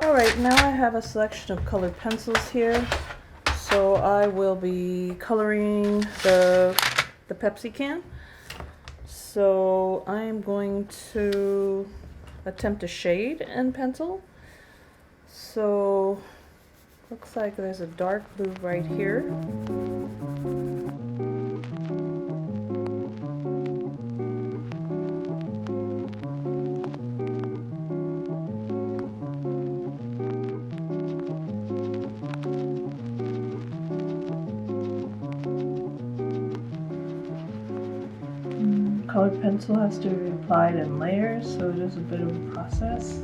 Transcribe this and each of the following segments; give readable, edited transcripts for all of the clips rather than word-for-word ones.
Alright, now I have a selection of colored pencils here. So I will be coloring the Pepsi can. So I'm going to attempt a shade in pencil. So looks like there's a dark blue right here. Colored pencil has to be applied in layers, so it is a bit of a process.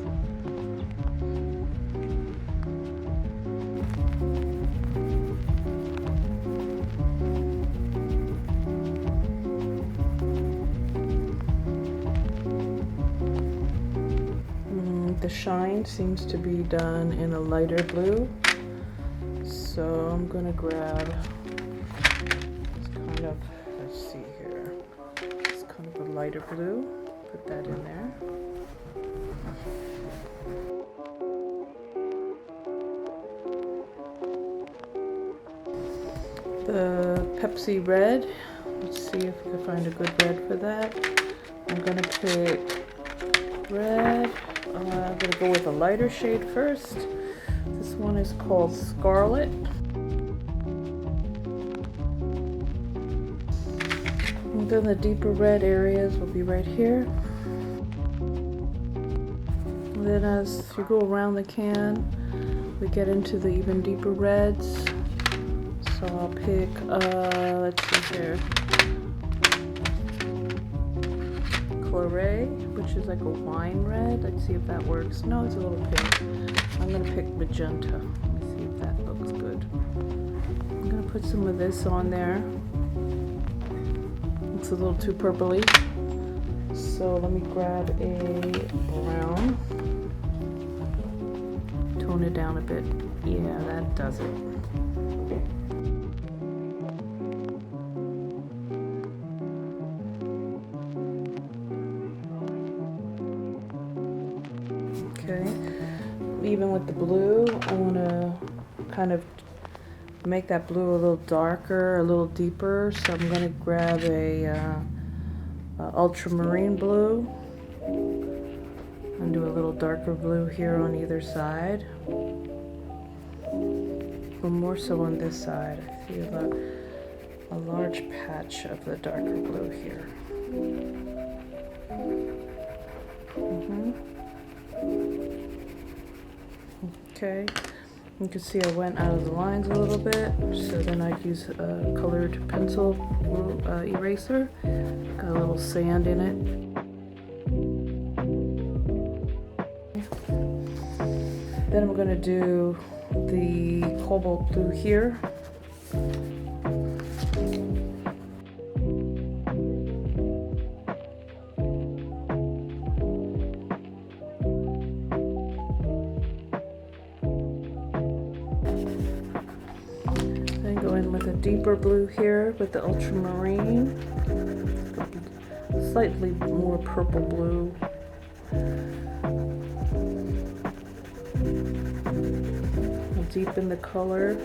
The shine seems to be done in a lighter blue, so I'm going to grab, let's see here, it's kind of a lighter blue, put that in there. The Pepsi red, let's see if we can find a good red for that. I'm going to pick red. I'm going to go with a lighter shade first. This one is called Scarlet. And then the deeper red areas will be right here. And then as you go around the can, we get into the even deeper reds. So I'll pick, let's see here, Colorizing, which is like a wine red. Let's see if that works. No, it's a little pink. I'm going to pick magenta. Let me see if that looks good. I'm going to put some of this on there. It's a little too purpley. So let me grab a brown. Tone it down a bit. Yeah, that does it. Okay, even with the blue, I want to kind of make that blue a little darker, a little deeper. So I'm going to grab a ultramarine blue and do a little darker blue here on either side. But more so on this side. I see a large patch of the darker blue here. Okay, you can see I went out of the lines a little bit, so then I'd use a colored pencil eraser. Got a little sand in it. Then I'm going to do the cobalt blue here. Go in with a deeper blue here with the ultramarine, slightly more purple blue. I'll deepen the color.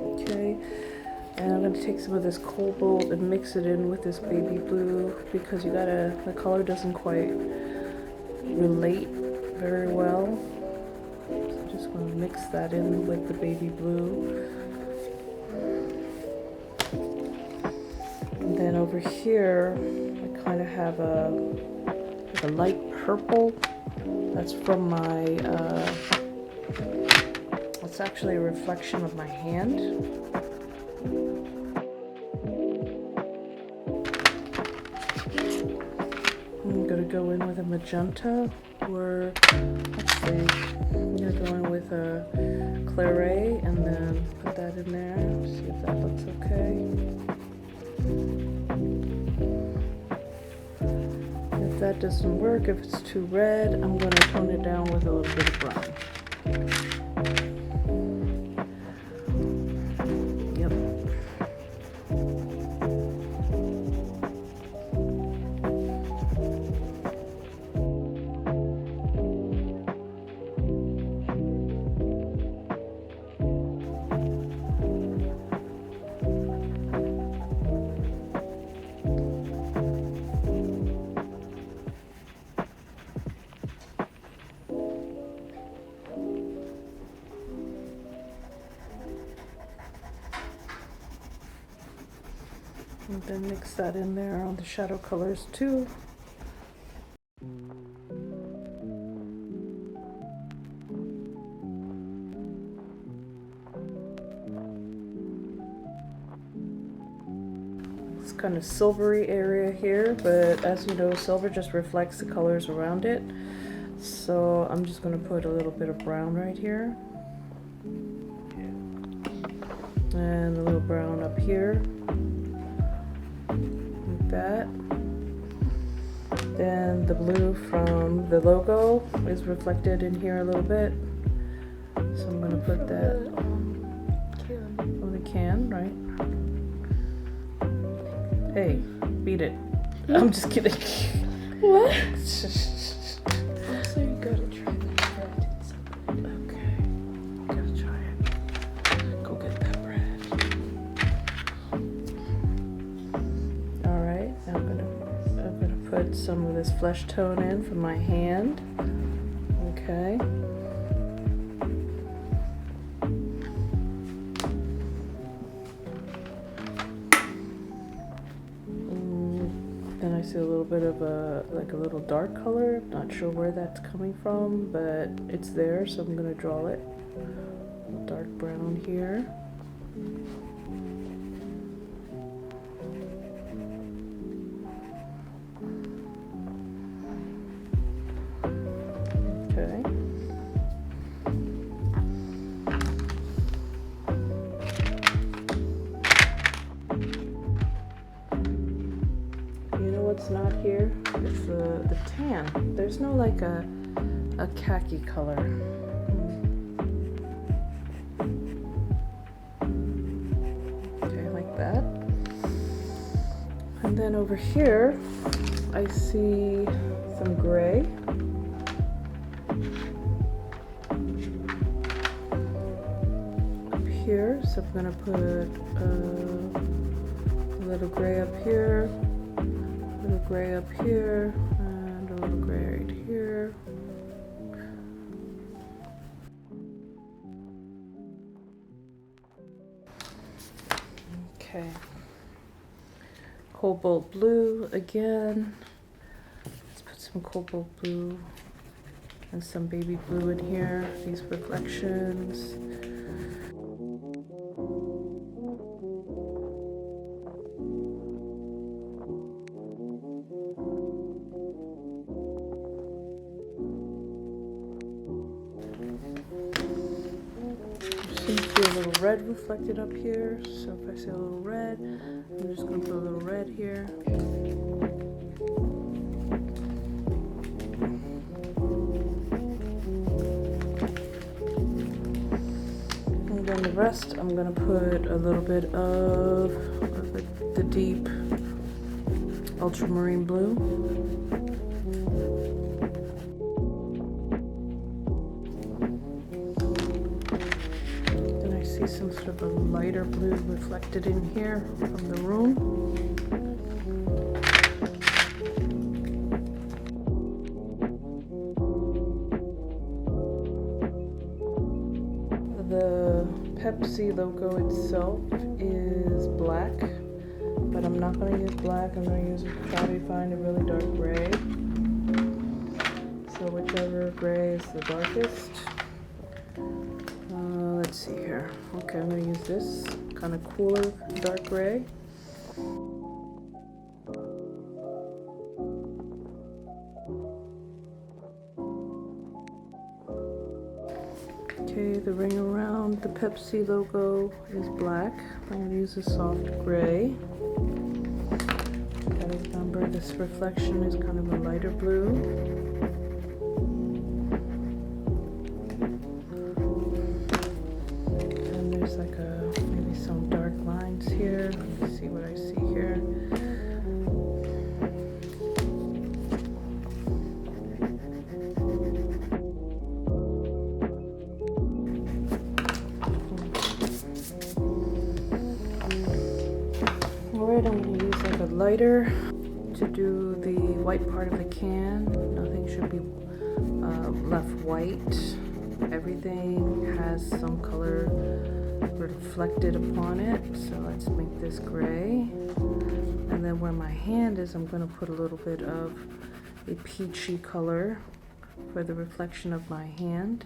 Okay, and I'm going to take some of this cobalt and mix it in with this baby blue because the color doesn't quite relate very well. Just want to mix that in with the baby blue. And then over here, I kind of have a light purple. That's from my, it's actually a reflection of my hand. I'm going to go in with a magenta, or let's see. I'm going to go in with a claret and then put that in there, see if that looks okay. If that doesn't work, if it's too red, I'm going to tone it down with a little bit of brown. Yep. then mix that in there on the shadow colors too. It's kind of silvery area here, but as you know, silver just reflects the colors around it. So I'm just going to put a little bit of brown right here. And a little brown up here. Like that. Then the blue from the logo is reflected in here a little bit. So I'm going to put that on the can, right? Hey, beat it. I'm just kidding. What? So you gotta try that bread. Okay, gotta try it. Go get that bread. All right, I'm gonna put some of this flesh tone in for my hand. Okay. Then I see a little bit of a little dark color. Not sure where that's coming from, but it's there, so I'm gonna draw it. Dark brown here. Okay. What's not here is the tan. There's no like a khaki color. Okay, like that. And then over here I see some gray. Up here, so I'm gonna put a little gray up here. A little gray up here, and a little gray right here. Okay. Cobalt blue again. Let's put some cobalt blue and some baby blue in here. These reflections. Seems to be a little red reflected up here, so if I see a little red, I'm just going to put a little red here. And then the rest, I'm going to put a little bit of the deep ultramarine blue. Some sort of a lighter blue reflected in here from the room. The Pepsi logo itself is black, but I'm not going to use black. I'm going to probably find a really dark gray. So whichever gray is the darkest. Let's see here. Okay, I'm going to use this kind of cooler dark gray. Okay, the ring around the Pepsi logo is black. I'm going to use a soft gray. Gotta remember this reflection is kind of a lighter blue. Like maybe some dark lines here. Let me see what I see here. Alright, I'm going to use like a lighter to do the white part of the can. Nothing should be left white. Everything has some color reflected upon it, so let's make this gray. And then where my hand is, I'm going to put a little bit of a peachy color for the reflection of my hand.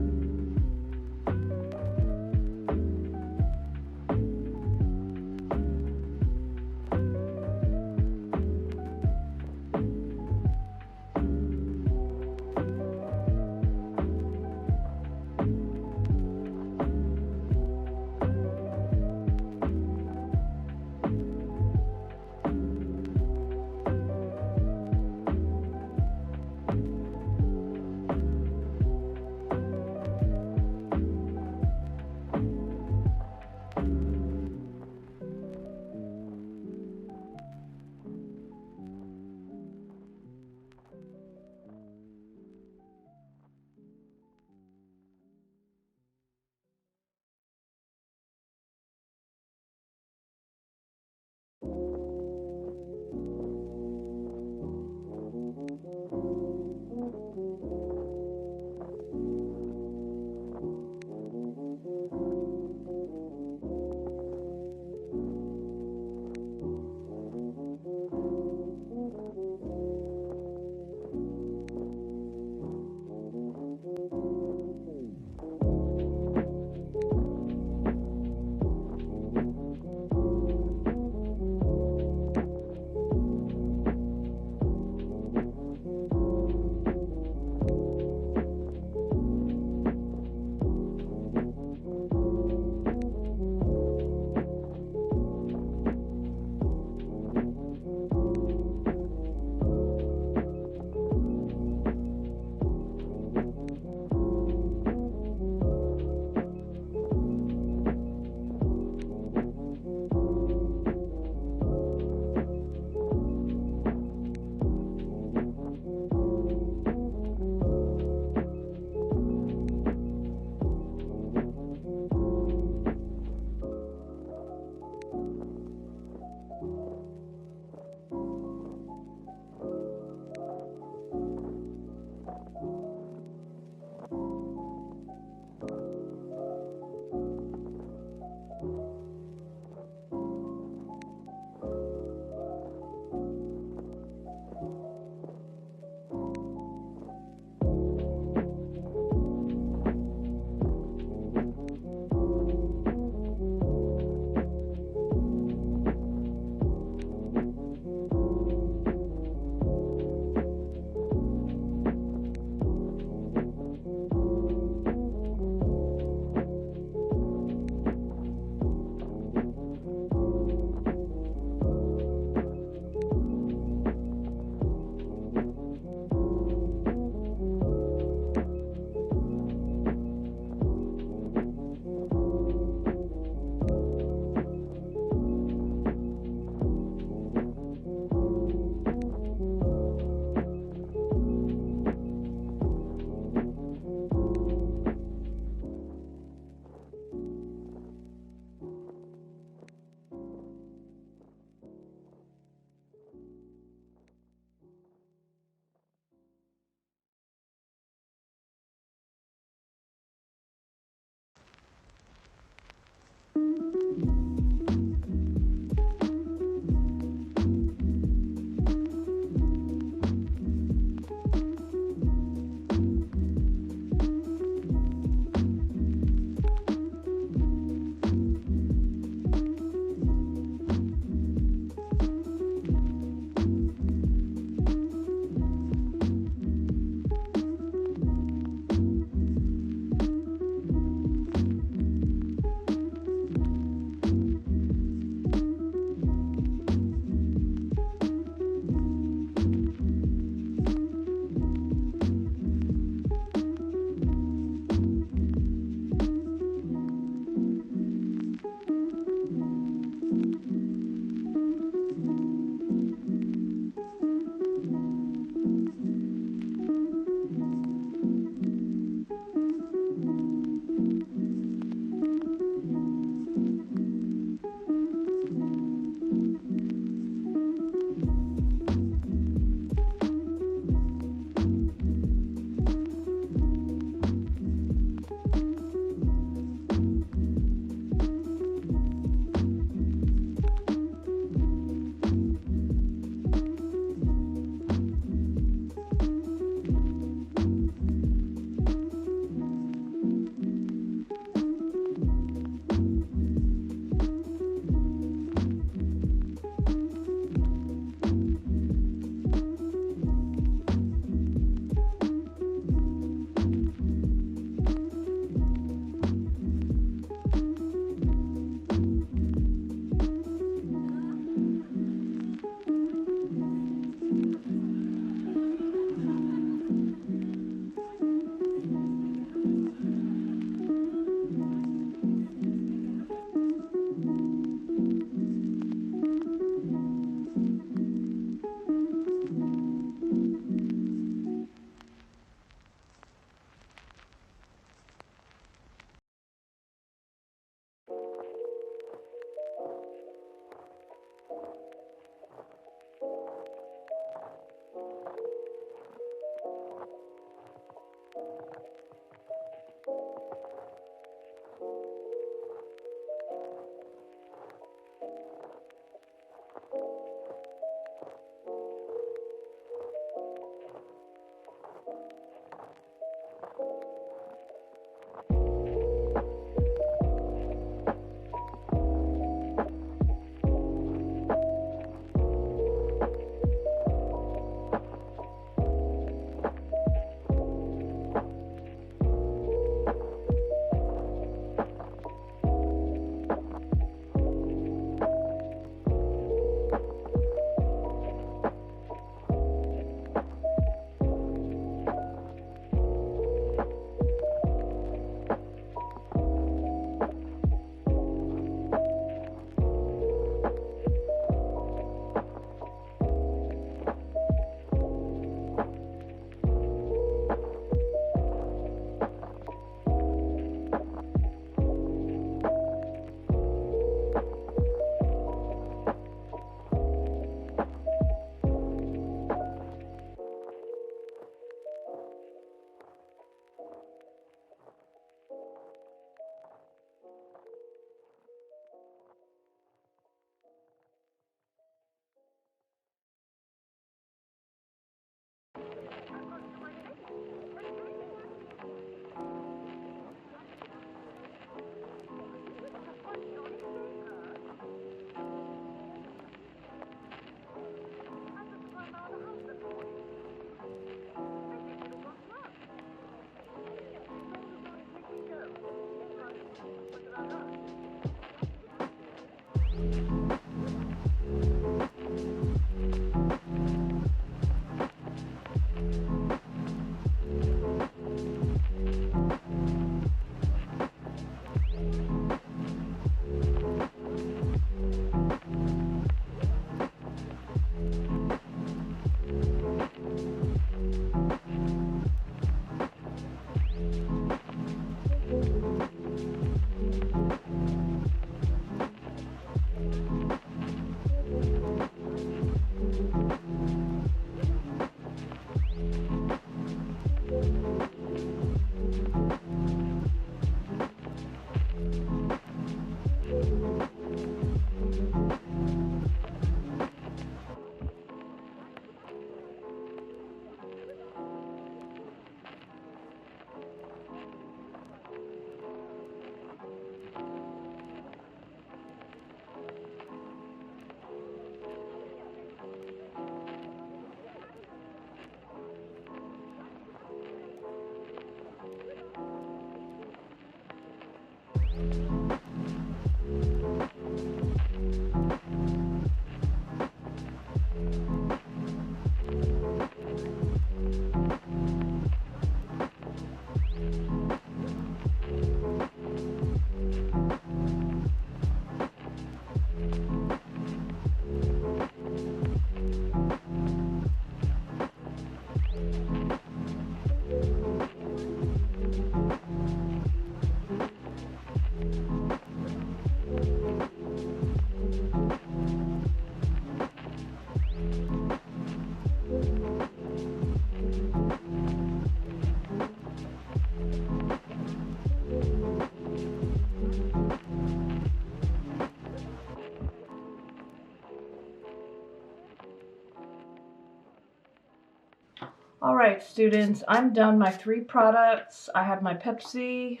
All right, students, I'm done my 3 products. I have my Pepsi,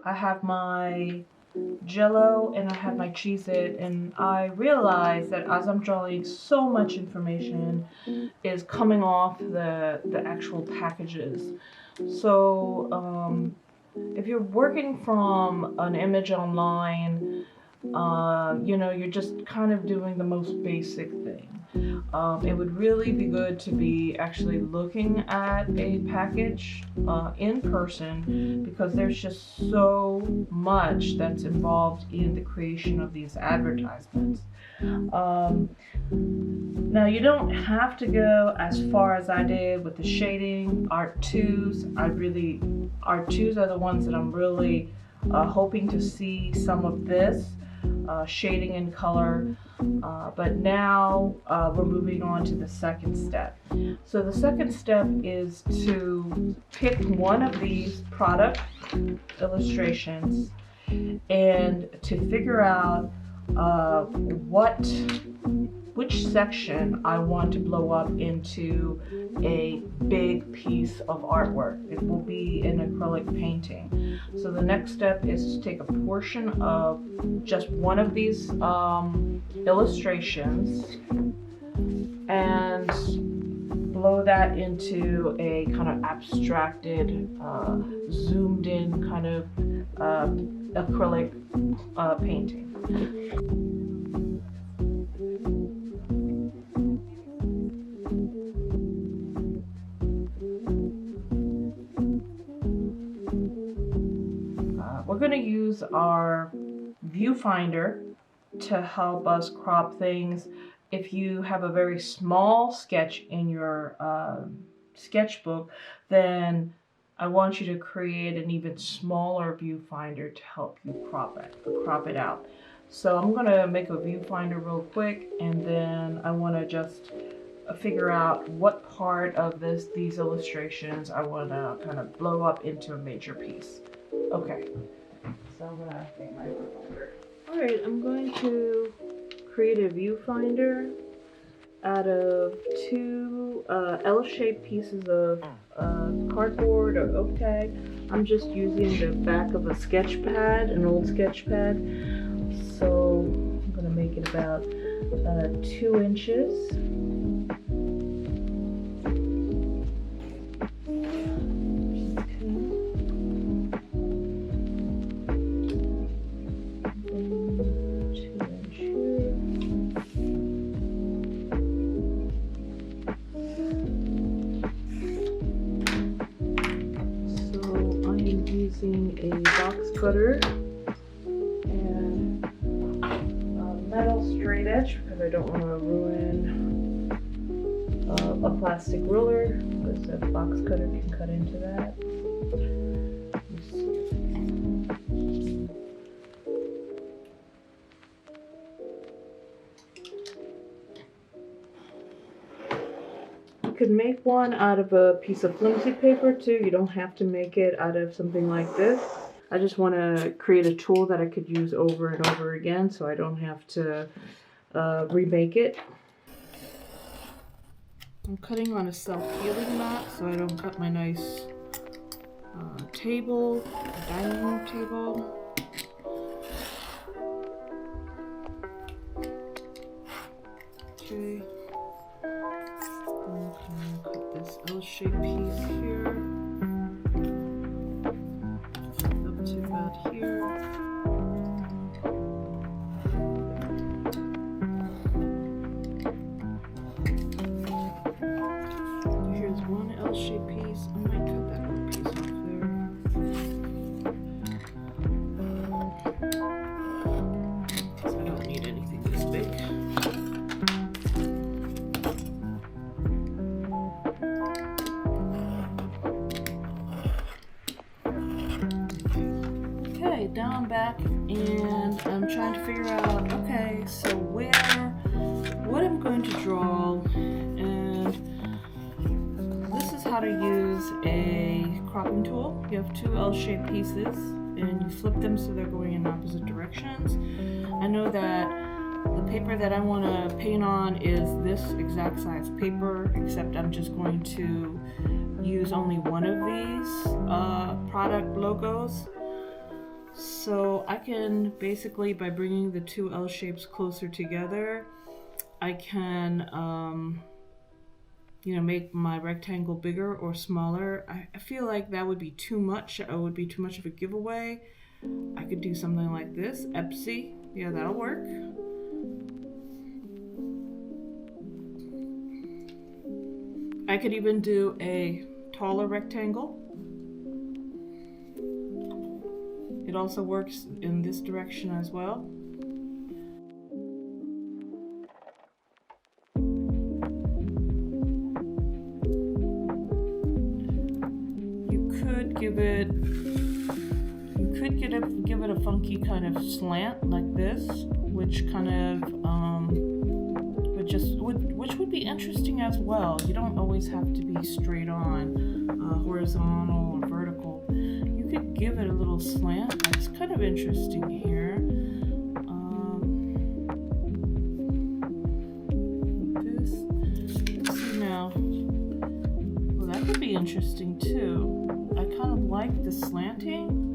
I have my Jello, and I have my Cheez-It, and I realize that as I'm drawing, so much information is coming off the actual packages. So if you're working from an image online, you know, you're just kind of doing the most basic thing. It would really be good to be actually looking at a package in person, because there's just so much that's involved in the creation of these advertisements. Now, you don't have to go as far as I did with the shading. Art 2s, Art 2s are the ones that I'm really hoping to see some of this shading and color. But now we're moving on to the second step. So the second step is to pick one of these product illustrations and to figure out which section I want to blow up into a big piece of artwork. It will be an acrylic painting. So the next step is to take a portion of just one of these illustrations and blow that into a kind of abstracted, zoomed in kind of acrylic painting. We're going to use our viewfinder to help us crop things. If you have a very small sketch in your sketchbook, then I want you to create an even smaller viewfinder to help you crop it out. So I'm going to make a viewfinder real quick, and then I want to just figure out what part of these illustrations I want to kind of blow up into a major piece. Okay, so I'm going to make my viewfinder. Alright, I'm going to create a viewfinder out of 2 L-shaped pieces of cardboard or oak tag. I'm just using the back of a sketch pad, an old sketch pad. So I'm going to make it about 2 inches. Using a box cutter and a metal straight edge, because I don't want to ruin a plastic ruler, because the box cutter can cut into that. You could make one out of a piece of flimsy paper too. You don't have to make it out of something like this. I just want to create a tool that I could use over and over again, so I don't have to remake it. I'm cutting on a self-healing mat so I don't cut my nice table, dining room table. Okay. Cut this L-shaped piece here up to about here. Here's one L-shaped piece. I might cut that little piece off there. Because I don't need anything this big. get down back and I'm trying to figure out, okay, so what I'm going to draw, and this is how to use a cropping tool. You have two L-shaped pieces and you flip them so they're going in opposite directions. I know that the paper that I want to paint on is this exact size paper, except I'm just going to use only one of these product logos. So I can basically, by bringing the two L shapes closer together, I can make my rectangle bigger or smaller. I feel like that would be too much. It would be too much of a giveaway. I could do something like this, Epsi. Yeah, that'll work. I could even do a taller rectangle. It also works in this direction as well. You could give it a funky kind of slant like this, which kind of which would be interesting as well. You don't always have to be straight on, horizontal or vertical. You could give it a little slant. That's kind of interesting here. Let's see now. Well, that could be interesting too. I kind of like the slanting.